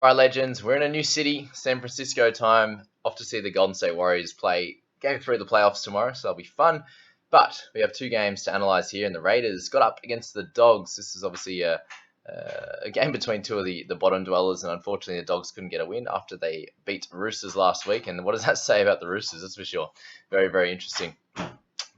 All right, legends, we're in a new city, San Francisco time. Off to see the Golden State Warriors play Game 3 of the playoffs tomorrow, so that'll be fun. But we have two games to analyse here, and the Raiders got up against the Dogs. This is obviously a game between two of the bottom dwellers, and unfortunately the Dogs couldn't get a win after they beat Roosters last week. And what does that say about the Roosters? That's for sure. Very, very interesting.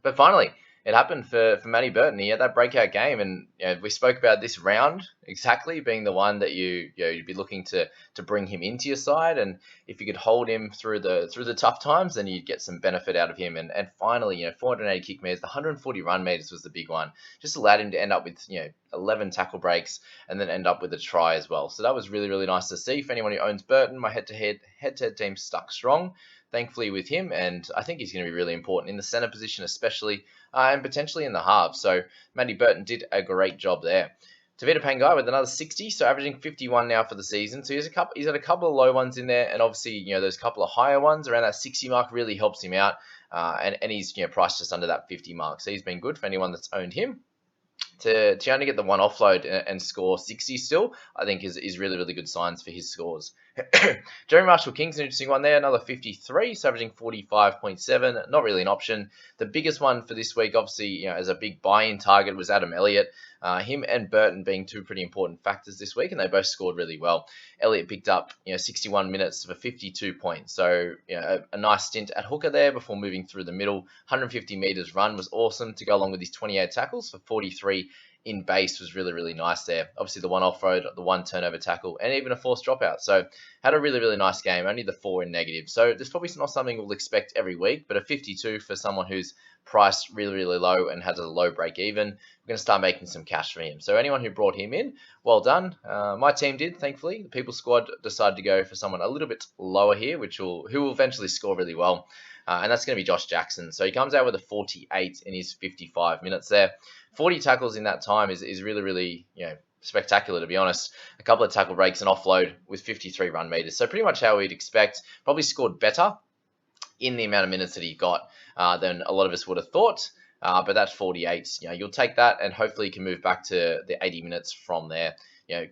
But finally, it happened for Matty Burton. He had that breakout game, and we spoke about this round exactly being the one that you'd be looking to bring him into your side, and if you could hold him through the tough times, then you'd get some benefit out of him. And finally, 480 kick meters, the 140 run meters was the big one. Just allowed him to end up with 11 tackle breaks and then end up with a try as well. So that was really, really nice to see. For anyone who owns Burton, my head-to-head team stuck strong, thankfully, with him, and I think he's going to be really important in the center position, especially, and potentially in the half. So Matty Burton did a great job there. Tavita Pangai with another 60, so averaging 51 now for the season. So he's had a couple of low ones in there, and obviously those couple of higher ones around that 60 mark really helps him out, and he's priced just under that 50 mark. So he's been good for anyone that's owned him. To only get the one offload and score 60 still, I think is really, really good signs for his scores. Jeremy Marshall-King's an interesting one there, another 53, so averaging 45.7, not really an option. The biggest one for this week, obviously, as a big buy-in target was Adam Elliott. Him and Burton being two pretty important factors this week, and they both scored really well. Elliott picked up 61 minutes for 52 points, so a nice stint at hooker there before moving through the middle. 150 meters run was awesome to go along with his 28 tackles for 43 in base was really, really nice there. Obviously, the one off-road, the one turnover tackle, and even a forced dropout. So had a really, really nice game, only the 4 in negative. So this probably not something we'll expect every week, but a 52 for someone who's priced really, really low and has a low break even, we're going to start making some cash for him. So anyone who brought him in, well done. My team did, thankfully. The People Squad decided to go for someone a little bit lower here, who will eventually score really well. And that's going to be Josh Jackson. So he comes out with a 48 in his 55 minutes there. 40 tackles in that time is really, really, spectacular, to be honest. A couple of tackle breaks and offload with 53 run meters. So pretty much how we'd expect. Probably scored better in the amount of minutes that he got than a lot of us would have thought. But that's 48. You'll take that, and hopefully you can move back to the 80 minutes from there.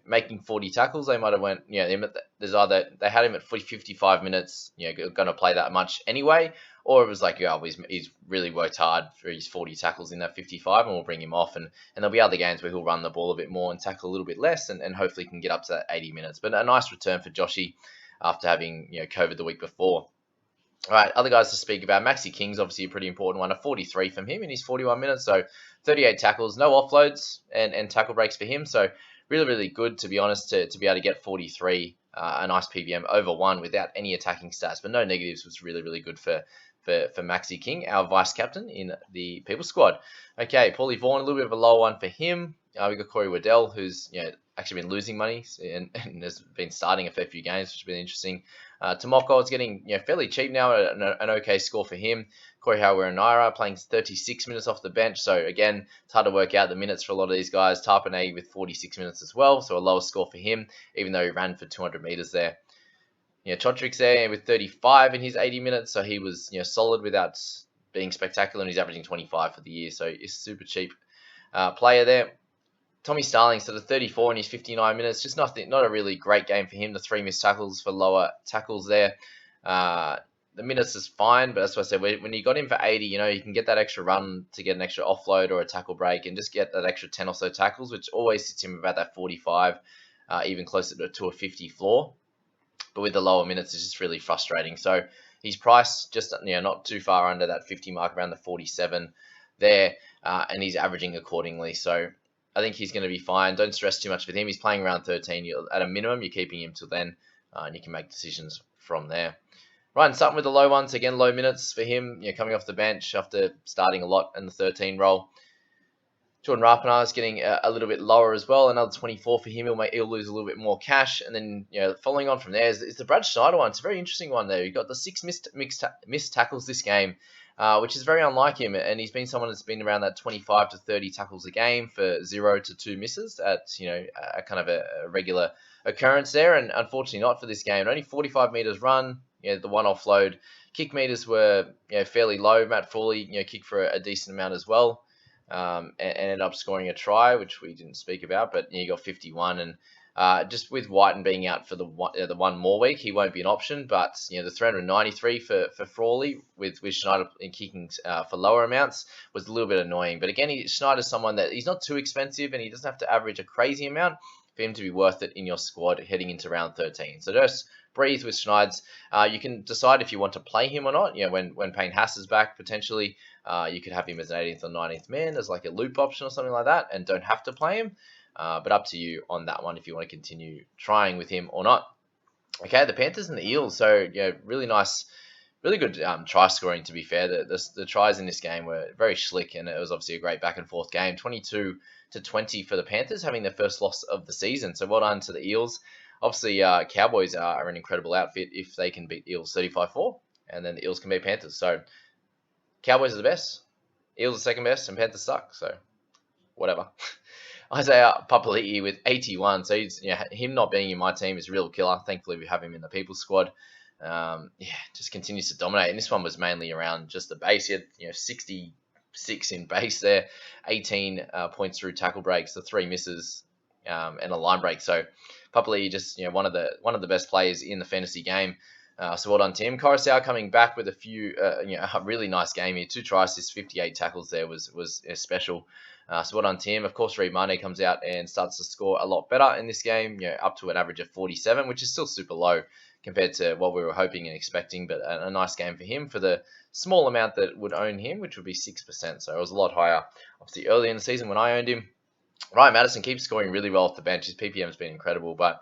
Making 40 tackles, they might have went, there's either they had him at 55 minutes, going to play that much anyway, or it was like, he's really worked hard for his 40 tackles in that 55, and we'll bring him off, and there'll be other games where he'll run the ball a bit more and tackle a little bit less, and hopefully can get up to that 80 minutes. But a nice return for Joshy after having COVID the week before. All right, other guys to speak about. Maxi King's obviously a pretty important one. A 43 from him in his 41 minutes, so 38 tackles, no offloads and tackle breaks for him. So really, really good, to be honest, to be able to get 43, a nice PVM over 1 without any attacking stats, but no negatives was really, really good for Maxi King, our vice captain in the People Squad. Okay, Paulie Vaughan, a little bit of a lower one for him. We got Corey Waddell, who's actually been losing money and has been starting a fair few games, which has been interesting. Tomoko is getting fairly cheap now, an okay score for him. Corey Hauer-Naira playing 36 minutes off the bench, so again, it's hard to work out the minutes for a lot of these guys. Tarpanay with 46 minutes as well, so a lower score for him, even though he ran for 200 meters there. Chotrik's there with 35 in his 80 minutes, so he was solid without being spectacular, and he's averaging 25 for the year, so he's super cheap player there. Tommy Starling sort of 34 in his 59 minutes, just not a really great game for him. The 3 missed tackles for lower tackles there. The minutes is fine, but that's what I said. When you got him for 80, you can get that extra run to get an extra offload or a tackle break and just get that extra 10 or so tackles, which always sits him about that 45, even closer to a 50 floor. But with the lower minutes, it's just really frustrating. So he's priced just not too far under that 50 mark, around the 47 there, and he's averaging accordingly. So I think he's going to be fine. Don't stress too much with him. He's playing around 13. At a minimum, you're keeping him till then, and you can make decisions from there. Right, and starting with the low ones. Again, low minutes for him, coming off the bench after starting a lot in the 13 role. Jordan Rapana is getting a little bit lower as well. Another 24 for him. He'll lose a little bit more cash. And then, following on from there is the Brad Schneider one. It's a very interesting one there. You've got the 6 missed tackles this game, which is very unlike him. And he's been someone that's been around that 25 to 30 tackles a game for 0 to 2 misses. That's, a kind of a regular occurrence there. And unfortunately not for this game. Only 45 meters run, the one offload. Kick meters were fairly low. Matt Foley kicked for a decent amount as well. And ended up scoring a try, which we didn't speak about, but you got 51, and Just with Whiten being out for the one more week, he won't be an option. But the 393 for Frawley with Schneider in kicking for lower amounts was a little bit annoying. But again, Schneider's someone that he's not too expensive, and he doesn't have to average a crazy amount for him to be worth it in your squad heading into round 13. So just breathe with Schneids. You can decide if you want to play him or not. When Payne Haas is back, potentially you could have him as an 18th or 19th man as like a loop option or something like that, and don't have to play him. But up to you on that one if you want to continue trying with him or not. Okay, the Panthers and the Eels. So, really nice, really good try scoring, to be fair. The tries in this game were very slick, and it was obviously a great back-and-forth game. 22-20 for the Panthers, having their first loss of the season. So, well done to the Eels. Obviously, Cowboys are an incredible outfit if they can beat Eels 35-4, and then the Eels can beat Panthers. So, Cowboys are the best, Eels are second best, and Panthers suck. So, whatever. Isaiah Papali'i with 81. So him not being in my team is a real killer. Thankfully, we have him in the People's squad. Just continues to dominate. And this one was mainly around just the base. He had 66 in base there, 18 points through tackle breaks, the 3 misses, and a line break. So Papali'i just one of the best players in the fantasy game. So well done to him. Coruscant coming back with a few, a really nice game here. 2 tries, 58 tackles there was special. So well done to him. Of course, Reed Mane comes out and starts to score a lot better in this game, up to an average of 47, which is still super low compared to what we were hoping and expecting, but a nice game for him for the small amount that would own him, which would be 6%. So it was a lot higher, obviously, early in the season when I owned him. Ryan Madison keeps scoring really well off the bench. His PPM has been incredible, but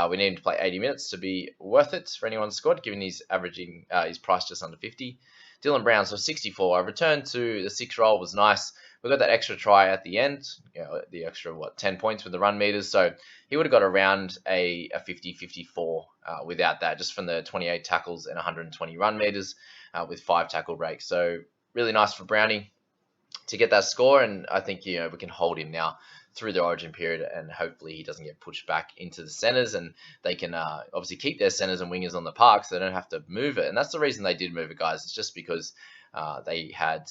we need him to play 80 minutes to be worth it for anyone's squad, given he's averaging his price just under 50. Dylan Brown, so 64. A return to the 6 role was nice. We got that extra try at the end, the extra, 10 points with the run meters. So he would have got around a 50-54 without that, just from the 28 tackles and 120 run meters with 5 tackle breaks. So really nice for Brownie to get that score. And I think, we can hold him now through the origin period, and hopefully he doesn't get pushed back into the centers, and they can obviously keep their centers and wingers on the park so they don't have to move it. And that's the reason they did move it, guys. It's just because they had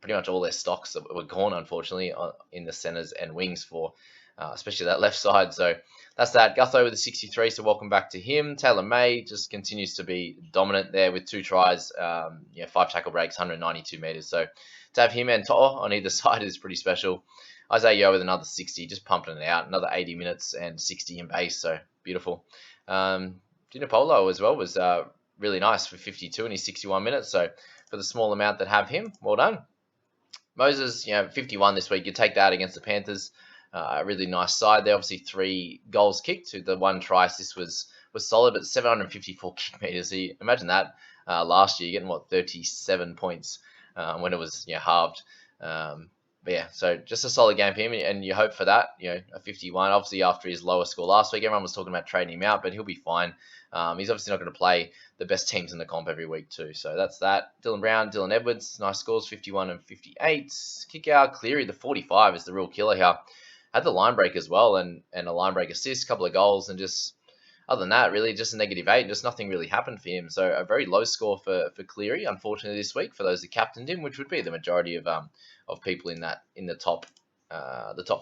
pretty much all their stocks that were gone, unfortunately, in the centers and wings for especially that left side. So that's that. Gutho with a 63, so welcome back to him. Taylor May just continues to be dominant there with 2 tries, 5 tackle breaks, 192 meters. So to have him and To'o on either side is pretty special. Isaiah Yeo with another 60, just pumping it out. Another 80 minutes and 60 in base, so beautiful. Dinapolo as well was really nice for 52 in his 61 minutes. So for the small amount that have him, well done. Moses, 51 this week. You take that against the Panthers. A really nice side there. Obviously, 3 goals kicked to the 1 try. This was solid, but 754 kick meters. So you imagine that last year, you're getting 37 points when it was halved. But yeah, so just a solid game for him, and you hope for that, a 51. Obviously, after his lower score last week, everyone was talking about trading him out, but he'll be fine. He's obviously not going to play the best teams in the comp every week too. So that's that. Dylan Brown, Dylan Edwards, nice scores, 51 and 58. Kick out, Cleary, the 45 is the real killer here. Had the line break as well, and a line break assist, couple of goals, and just other than that, really just a -8. Just nothing really happened for him. So a very low score for Cleary, unfortunately, this week for those that captained him, which would be the majority of people in the top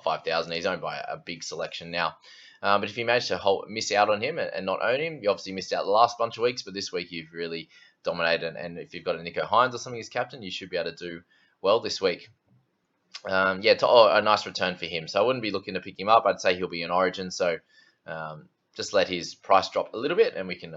5,000. He's owned by a big selection now. But if you manage to miss out on him and not own him, you obviously missed out the last bunch of weeks. But this week you've really dominated. And if you've got a Nico Hines or something as captain, you should be able to do well this week. A nice return for him. So I wouldn't be looking to pick him up. I'd say he'll be in Origin. So just let his price drop a little bit, and we can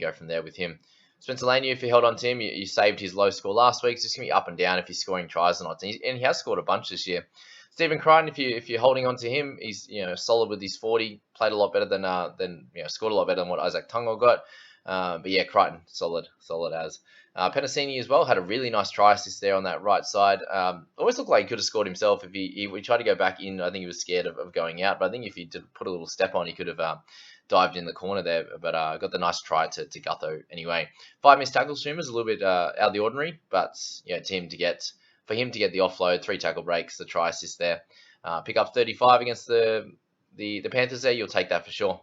go from there with him. Spencer Lanier, if you held on to him, you saved his low score last week. So it's going to be up and down if he's scoring tries or not. And he has scored a bunch this year. Stephen Crichton, if you're holding on to him, he's solid with his 40. Played a lot better than scored a lot better than what Isaac Tungo got. But yeah, Crichton solid as. Penasini as well had a really nice try assist there on that right side. Always looked like he could have scored himself if he tried to go back in. I think he was scared of going out. But I think if he did put a little step on, he could have dived in the corner there. But got the nice try to Gutho anyway. 5 missed tackles for him is a little bit out of the ordinary. But for him to get the offload, 3 tackle breaks, the try assist there. Pick up 35 against the Panthers there. You'll take that for sure.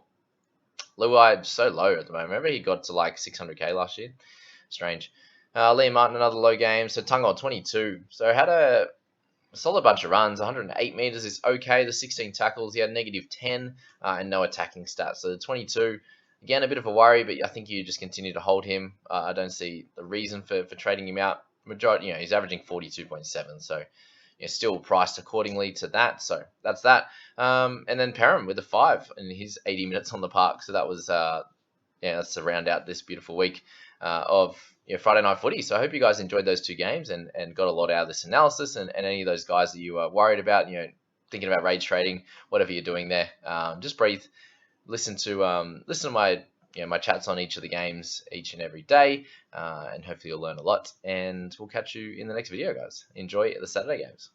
Luai so low at the moment. Remember he got to like 600k last year. Strange. Liam Martin, another low game. So Tungo 22. So had a A solid bunch of runs. 108 meters is okay. The 16 tackles, he had -10 and no attacking stats. So the 22, again, a bit of a worry, but I think you just continue to hold him. I don't see the reason for trading him out. Majority, he's averaging 42.7, so still priced accordingly to that. So that's that. And then Perham with a 5 in his 80 minutes on the park. So that was that's to round out this beautiful week of Friday night footy. So I hope you guys enjoyed those two games and got a lot out of this analysis. And any of those guys that you are worried about, thinking about rage trading, whatever you're doing there, just breathe. Listen to my my chats on each of the games each and every day, and hopefully you'll learn a lot. And we'll catch you in the next video, guys. Enjoy the Saturday games.